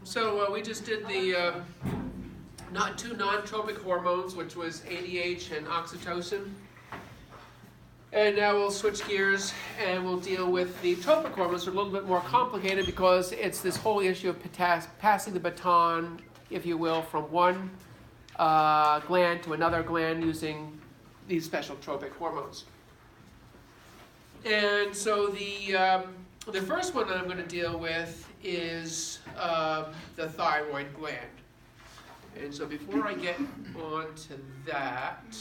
So we just did the two non-tropic hormones, which was ADH and oxytocin. And now we'll switch gears and we'll deal with the tropic hormones. They're a little bit more complicated because it's this whole issue of passing the baton, if you will, from one gland to another gland using these special tropic hormones. And so the first one that I'm going to deal with is the thyroid gland. And so before I get on to that,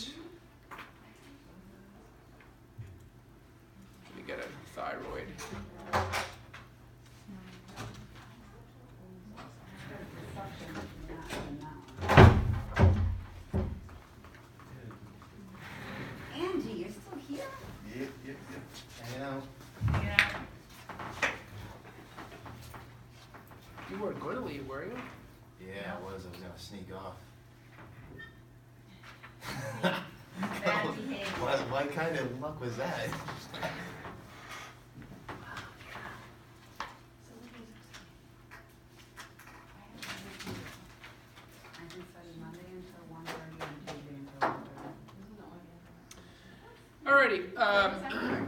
let me get a thyroid. Andy, you're still here? Yep. Hanging out. Yeah. You weren't going to leave, were you? Yeah, I was gonna sneak off. Bad behavior. What kind of luck was that? I can study Monday until 1:30 and Tuesday until 1:30. Alrighty.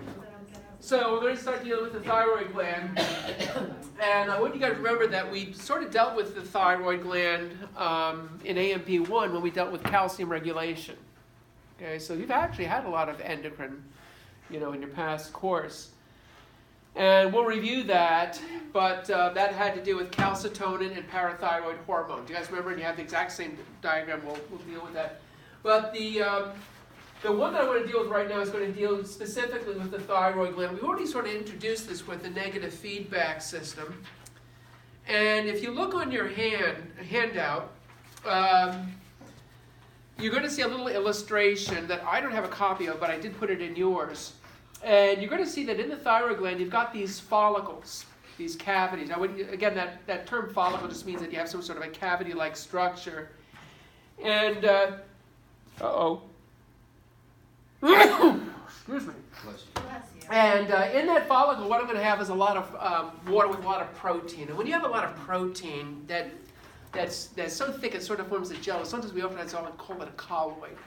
So we're going to start dealing with the thyroid gland. And I want you guys to remember that we sort of dealt with the thyroid gland in AMP1 when we dealt with calcium regulation. Okay, so you've actually had a lot of endocrine, in your past course. And we'll review that, but that had to do with calcitonin and parathyroid hormone. Do you guys remember? And you have the exact same diagram. We'll deal with that. But the one that I want to deal with right now is going to deal specifically with the thyroid gland. We've already sort of introduced this with the negative feedback system. And if you look on your handout, you're going to see a little illustration that I don't have a copy of, but I did put it in yours. And you're going to see that in the thyroid gland, you've got these follicles, these cavities. Now, again, that term follicle just means that you have some sort of a cavity-like structure. And, excuse me. Bless you. And in that follicle, what I'm going to have is a lot of water with a lot of protein. And when you have a lot of protein that's so thick it sort of forms a gel, sometimes we often call it a colloid.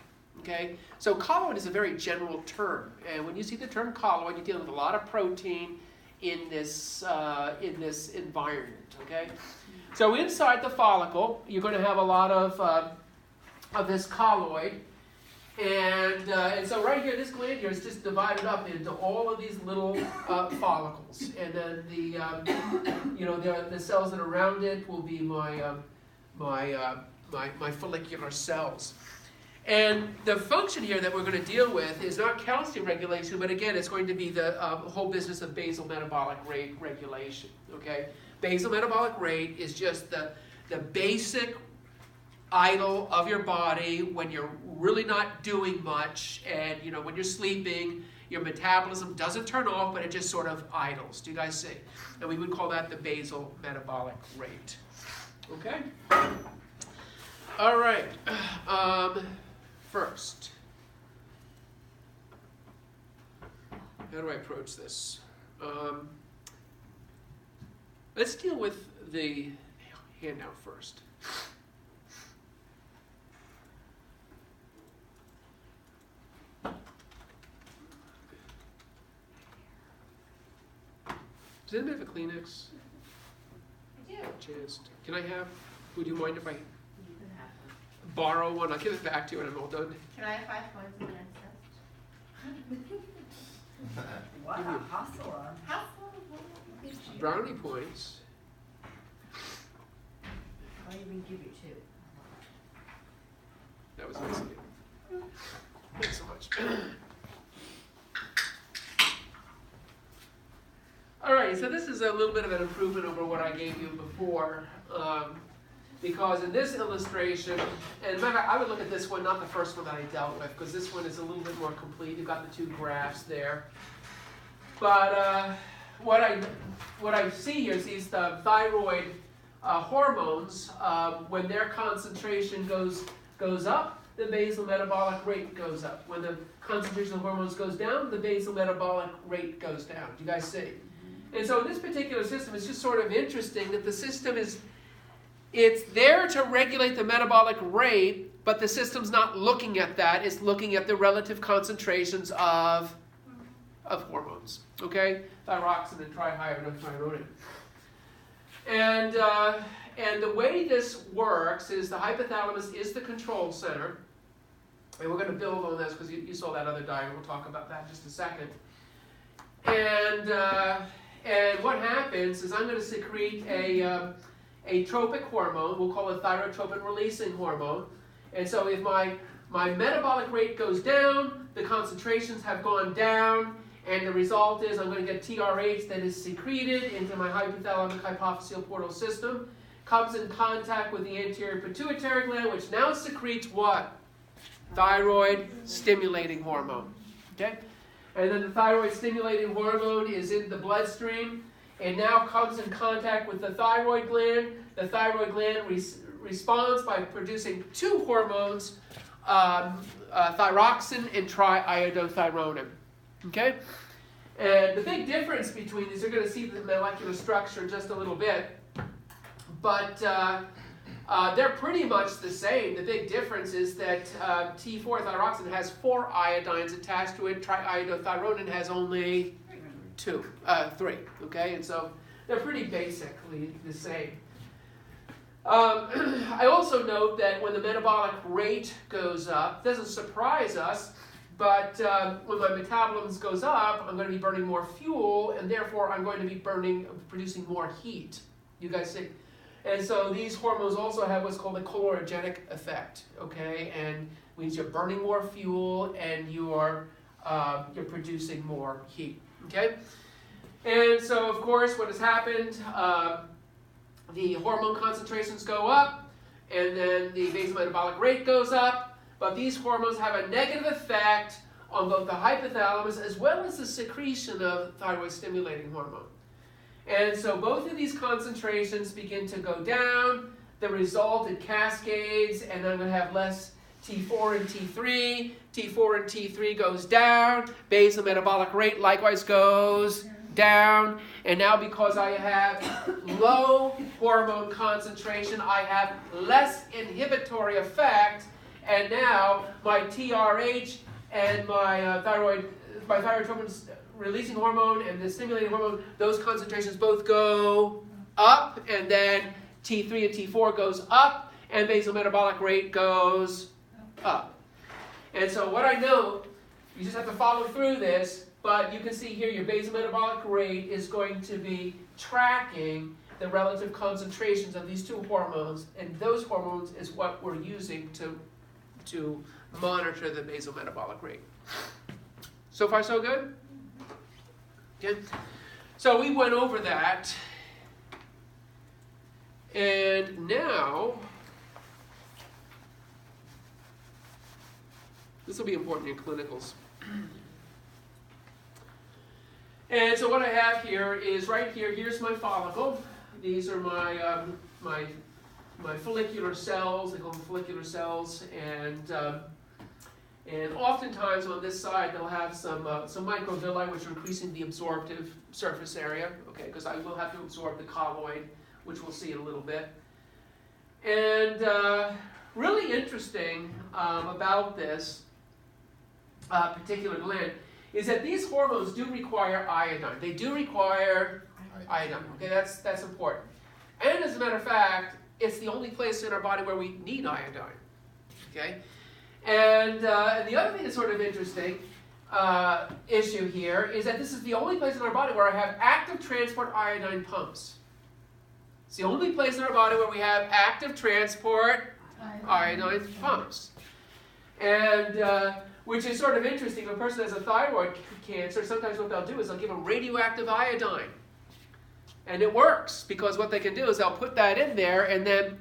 Okay, so colloid is a very general term, and when you see the term colloid, you're dealing with a lot of protein in this environment. Okay, so inside the follicle, you're going to have a lot of this colloid, and so right here, this gland here is just divided up into all of these little follicles, and then the cells that are around it will be my follicular cells. And the function here that we're going to deal with is not calcium regulation, but again, it's going to be the whole business of basal metabolic rate regulation. Okay, basal metabolic rate is just the basic idle of your body when you're really not doing much, and when you're sleeping, your metabolism doesn't turn off, but it just sort of idles. Do you guys see? And we would call that the basal metabolic rate. Okay. All right. First, how do I approach this? Let's deal with the handout first. Does anybody have a Kleenex? I do. Chance. Can I have? Would you mind if I borrow one? I'll give it back to you when I'm all done. Can I have 5 points in the next test? What a hustler. Brownie points. I'll even give you 2. That was nice of you. Thanks so much. All right, so this is a little bit of an improvement over what I gave you before. Because in this illustration, and remember, I would look at this one, not the first one that I dealt with, because this one is a little bit more complete. You've got the 2 graphs there. But what I see here is these thyroid hormones. When their concentration goes up, the basal metabolic rate goes up. When the concentration of hormones goes down, the basal metabolic rate goes down. Do you guys see? And so in this particular system, it's just sort of interesting that the system is It's there to regulate the metabolic rate, but the system's not looking at that. It's looking at the relative concentrations of hormones, okay? Thyroxine and triiodothyronine. And the way this works is the hypothalamus is the control center. And we're going to build on this because you saw that other diagram. We'll talk about that in just a second. And what happens is I'm going to secrete a tropic hormone. We'll call it thyrotropin-releasing hormone. And so if my metabolic rate goes down, the concentrations have gone down, and the result is I'm going to get TRH that is secreted into my hypothalamic hypophyseal portal system, comes in contact with the anterior pituitary gland, which now secretes what? Thyroid stimulating hormone. Okay? And then the thyroid stimulating hormone is in the bloodstream and now comes in contact with the thyroid gland. The thyroid gland responds by producing two hormones, thyroxine and triiodothyronine. Okay? And the big difference between these, you're going to see the molecular structure in just a little bit, but they're pretty much the same. The big difference is that T4 thyroxine has 4 iodines attached to it. Triiodothyronine has only 3. Okay, and so they're pretty basically the same. I also note that when the metabolic rate goes up, it doesn't surprise us, but when my metabolism goes up, I'm going to be burning more fuel, and therefore I'm going to be producing more heat. You guys see? And so these hormones also have what's called a calorogenic effect, okay? And means you're burning more fuel and you're producing more heat, okay? And so, of course, what has happened, the hormone concentrations go up, and then the basal metabolic rate goes up, but these hormones have a negative effect on both the hypothalamus as well as the secretion of thyroid stimulating hormone. And so both of these concentrations begin to go down. The result, it cascades, and I'm going to have less T4 and T3. T4 and T3 goes down. Basal metabolic rate likewise goes down. And now because I have low hormone concentration, I have less inhibitory effect. And now my TRH and my thyrotropin releasing hormone and the stimulating hormone, those concentrations both go up, and then T3 and T4 goes up, and basal metabolic rate goes up. And so what I know, you just have to follow through this, but you can see here your basal metabolic rate is going to be tracking the relative concentrations of these two hormones, and those hormones is what we're using to monitor the basal metabolic rate. So far, so good? Okay. So we went over that, and now this will be important in clinicals. And so what I have here is right here. Here's my follicle. These are my my follicular cells. They call them follicular cells, and oftentimes on this side they'll have some microvilli which are increasing the absorptive surface area, okay, because I will have to absorb the colloid, which we'll see in a little bit. And really interesting about this particular gland is that these hormones do require iodine. They do require iodine, okay, that's important. And as a matter of fact, it's the only place in our body where we need iodine, okay? And the other thing that's sort of interesting issue here is that this is the only place in our body where I have active transport iodine pumps. It's the only place in our body where we have active transport iodine pumps. And which is sort of interesting. If a person has a thyroid cancer, sometimes what they'll do is they'll give them radioactive iodine. And it works, because what they can do is they'll put that in there, and then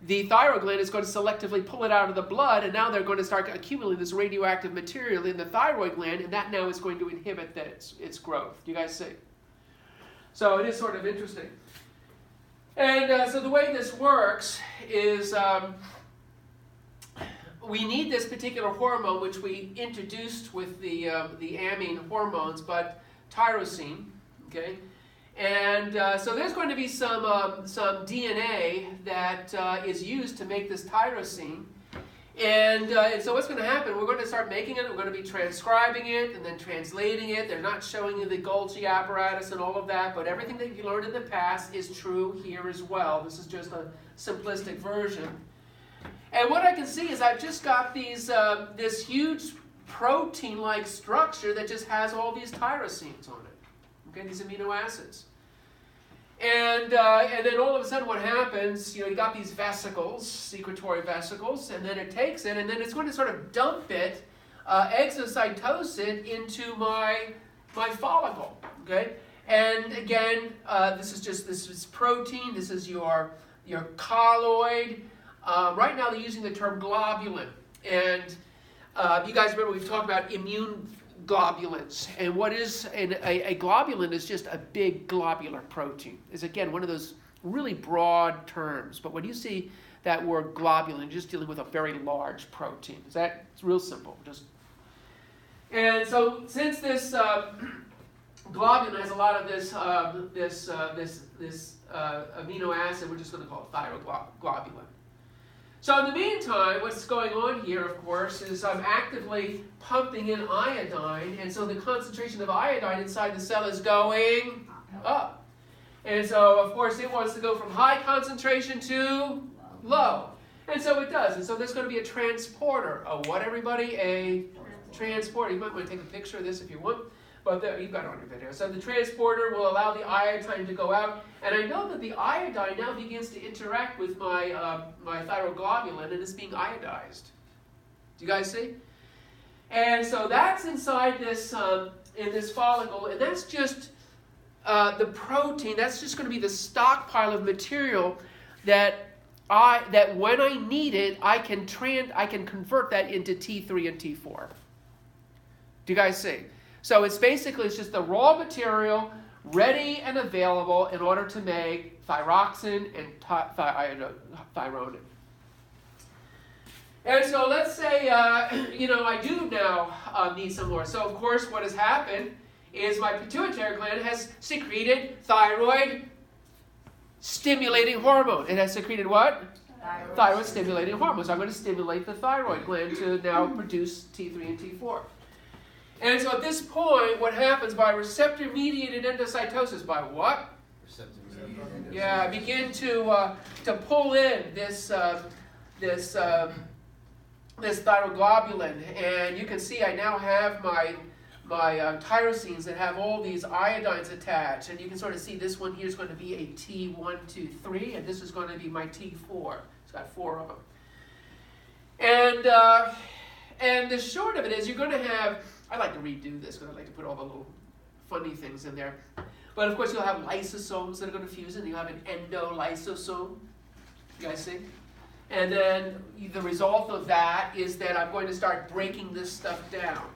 the thyroid gland is going to selectively pull it out of the blood, and now they're going to start accumulating this radioactive material in the thyroid gland, and that now is going to inhibit its growth. Do you guys see? So it is sort of interesting. And so the way this works is we need this particular hormone, which we introduced with the amine hormones, but tyrosine, okay? And so there's going to be some DNA that is used to make this tyrosine. And so what's going to happen, we're going to start making it, we're going to be transcribing it and then translating it. They're not showing you the Golgi apparatus and all of that, but everything that you learned in the past is true here as well. This is just a simplistic version. And what I can see is I've just got these this huge protein-like structure that just has all these tyrosines on it. Okay, these amino acids. And then all of a sudden what happens, you got these vesicles, secretory vesicles, and then it takes it, and then it's going to sort of dump it, exocytose it into my follicle, okay? And again, this is protein, this is your colloid. Right now they're using the term globulin, and you guys remember we've talked about immune globulins, and what is a globulin is just a big globular protein. Is again one of those really broad terms, but when you see that word globulin, you're just dealing with a very large protein. It's real simple. And so since this globulin has a lot of this amino acid, we're just going to call it thyroglobulin. So in the meantime, what's going on here, of course, is I'm actively pumping in iodine, and so the concentration of iodine inside the cell is going up. And so, of course, it wants to go from high concentration to low. And so it does. And so there's going to be a transporter. A what, everybody? A transporter. You might want to take a picture of this if you want. But there, you've got it on your video. So the transporter will allow the iodine to go out. And I know that the iodine now begins to interact with my thyroglobulin, and it's being iodized. Do you guys see? And so that's inside this, in this follicle. And that's just the protein. That's just going to be the stockpile of material that when I need it, I can convert that into T3 and T4. Do you guys see? So it's just the raw material ready and available in order to make thyroxine and thyronin. And so let's say, I do now need some more. So of course what has happened is my pituitary gland has secreted thyroid stimulating hormone. It has secreted what? Thyroid stimulating hormone. So I'm going to stimulate the thyroid gland to now produce T3 and T4. And so at this point, what happens by receptor-mediated endocytosis? By what? Receptor-mediated. Yeah, I begin to pull in this thyroglobulin, and you can see I now have my tyrosines that have all these iodines attached, and you can sort of see this one here is going to be a T1, 2, 3, and this is going to be my T4. It's got 4 of them. And the short of it is you're going to have, I like to redo this because I like to put all the little funny things in there. But of course you'll have lysosomes that are going to fuse in. You'll have an endolysosome. You guys see? And then the result of that is that I'm going to start breaking this stuff down.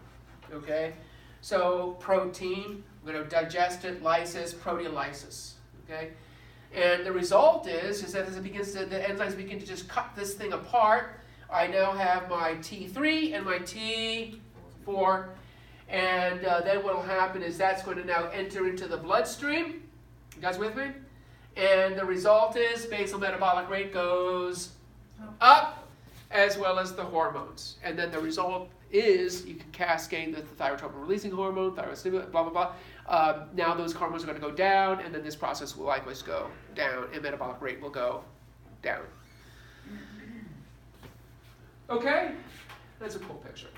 Okay? So protein, I'm going to digest it, lysis, proteolysis. Okay? And the result is that as the enzymes begin to just cut this thing apart, I now have my T3 and my T4. And then what will happen is that's going to now enter into the bloodstream. You guys with me? And the result is basal metabolic rate goes up, as well as the hormones. And then the result is you can cascade the thyrotropin releasing hormone, thyroid stimulant, blah, blah, blah. Now those hormones are going to go down, and then this process will likewise go down, and metabolic rate will go down. Okay? That's a cool picture.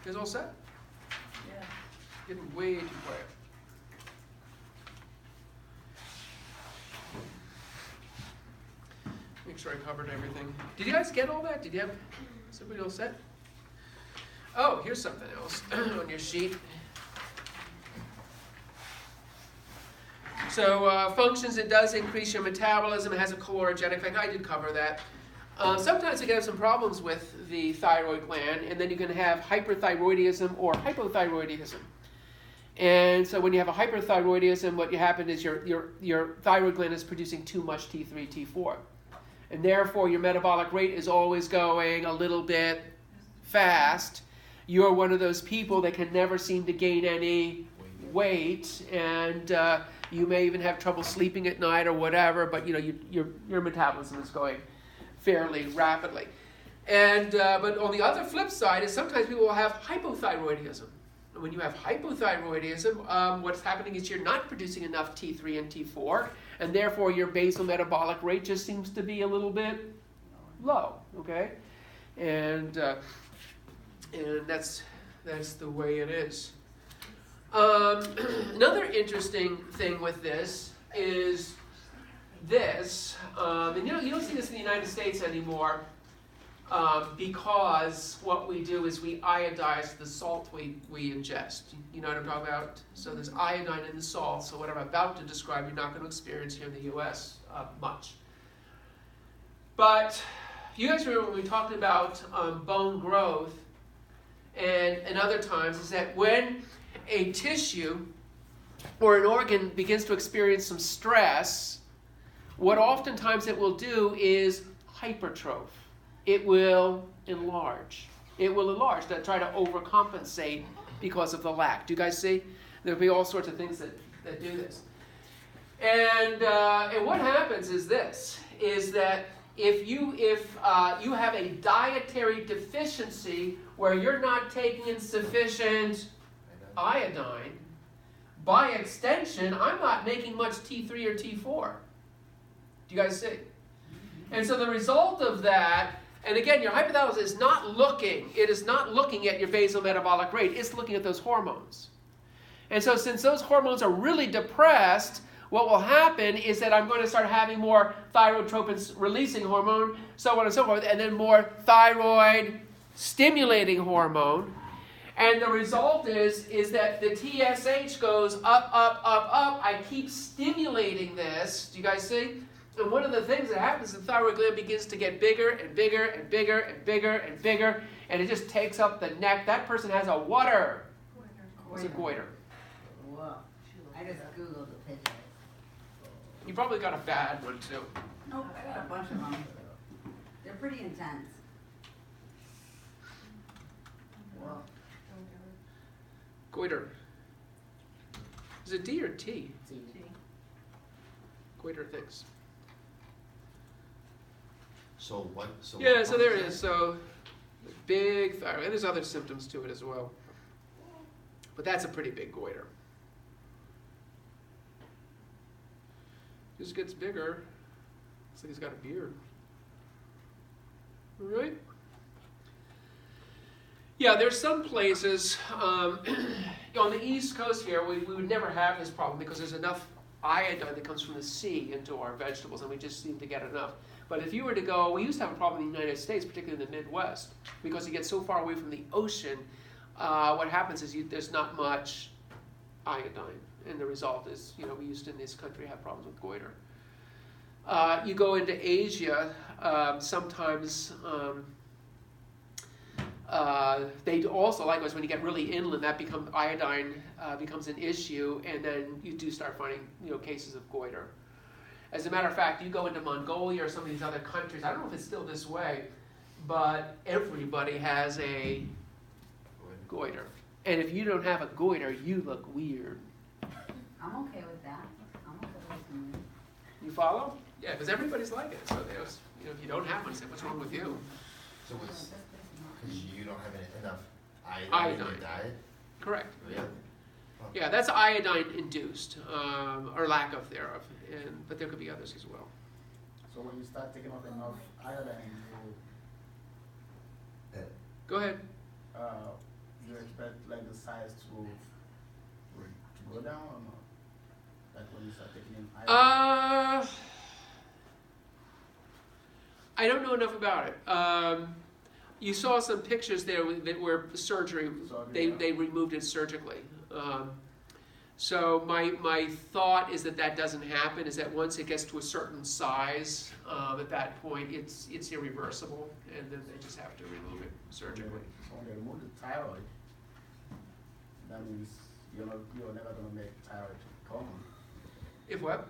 You guys all set? Yeah. Getting way too quiet. Make sure I covered everything. Did you guys get all that? Is everybody all set? Oh, here's something else on your sheet. So functions, it does increase your metabolism. It has a calorogenic effect. I did cover that. Sometimes you can have some problems with the thyroid gland, and then you can have hyperthyroidism or hypothyroidism. And so when you have a hyperthyroidism, what happens is your thyroid gland is producing too much T3, T4. And therefore, your metabolic rate is always going a little bit fast. you're one of those people that can never seem to gain any weight, and you may even have trouble sleeping at night or whatever, but your metabolism is going fairly rapidly. And but on the other flip side is sometimes people will have hypothyroidism. And when you have hypothyroidism, what's happening is you're not producing enough T3 and T4, and therefore your basal metabolic rate just seems to be a little bit low. Okay, and that's the way it is. Another interesting thing with this is this, and you don't see this in the United States anymore, because what we do is we iodize the salt we ingest. You know what I'm talking about? So there's iodine in the salt, so what I'm about to describe you're not going to experience here in the US much. But you guys remember when we talked about bone growth and other times, is that when a tissue or an organ begins to experience some stress, what oftentimes it will do is hypertroph. It will enlarge. It will enlarge to try to overcompensate because of the lack. Do you guys see? There'll be all sorts of things that do this. And what happens is this, is that if you have a dietary deficiency where you're not taking in sufficient iodine, by extension, I'm not making much T3 or T4. Do you guys see? And so the result of that, and again, your hypothalamus is not looking at your basal metabolic rate, it's looking at those hormones. And so since those hormones are really depressed, what will happen is that I'm going to start having more thyrotropin releasing hormone, so on and so forth, and then more thyroid stimulating hormone. And the result is that the TSH goes up, up, up, up. I keep stimulating this. Do you guys see? And one of the things that happens is the thyroid gland begins to get bigger and bigger and bigger and bigger and bigger, and it just takes up the neck. That person has a water. It's a goiter. Whoa. I just Googled the picture. You probably got a bad one too. Nope, I got a bunch of them. They're pretty intense. Whoa. Goiter. Is it D or T? T. Goiter things. So what? Yeah, so there it is. So big thyroid. And there's other symptoms to it as well. But that's a pretty big goiter. Just gets bigger. Looks like he's got a beard. All right? Yeah, there's some places on the East Coast here, we would never have this problem because there's enough iodine that comes from the sea into our vegetables, and we just seem to get enough. But if you were to go, we used to have a problem in the United States, particularly in the Midwest, because you get so far away from the ocean, what happens is there's not much iodine, and the result is, we used to in this country have problems with goiter. You go into Asia, sometimes they also, likewise, when you get really inland, iodine becomes an issue, and then you do start finding cases of goiter. As a matter of fact, you go into Mongolia or some of these other countries, I don't know if it's still this way, but everybody has a goiter. And if you don't have a goiter, you look weird. I'm okay with that. I'm okay with some. You follow? Yeah, because everybody's like it. So there's, if you don't have one, say, what's wrong with you? So it's because you don't have enough iodine in your diet? Correct. Really? Yeah, that's iodine induced, or lack of thereof, but there could be others as well. So when you start taking off enough iodine in food, Go ahead. you expect like the size to go down or not? Like when you start taking in iodine? I don't know enough about it. You saw some pictures there that were surgery. They removed it surgically. So my thought is that doesn't happen. Is that once it gets to a certain size, at that point it's irreversible, and then they just have to remove it surgically. So when they remove the thyroid, that means you're never gonna make thyroid common. If what?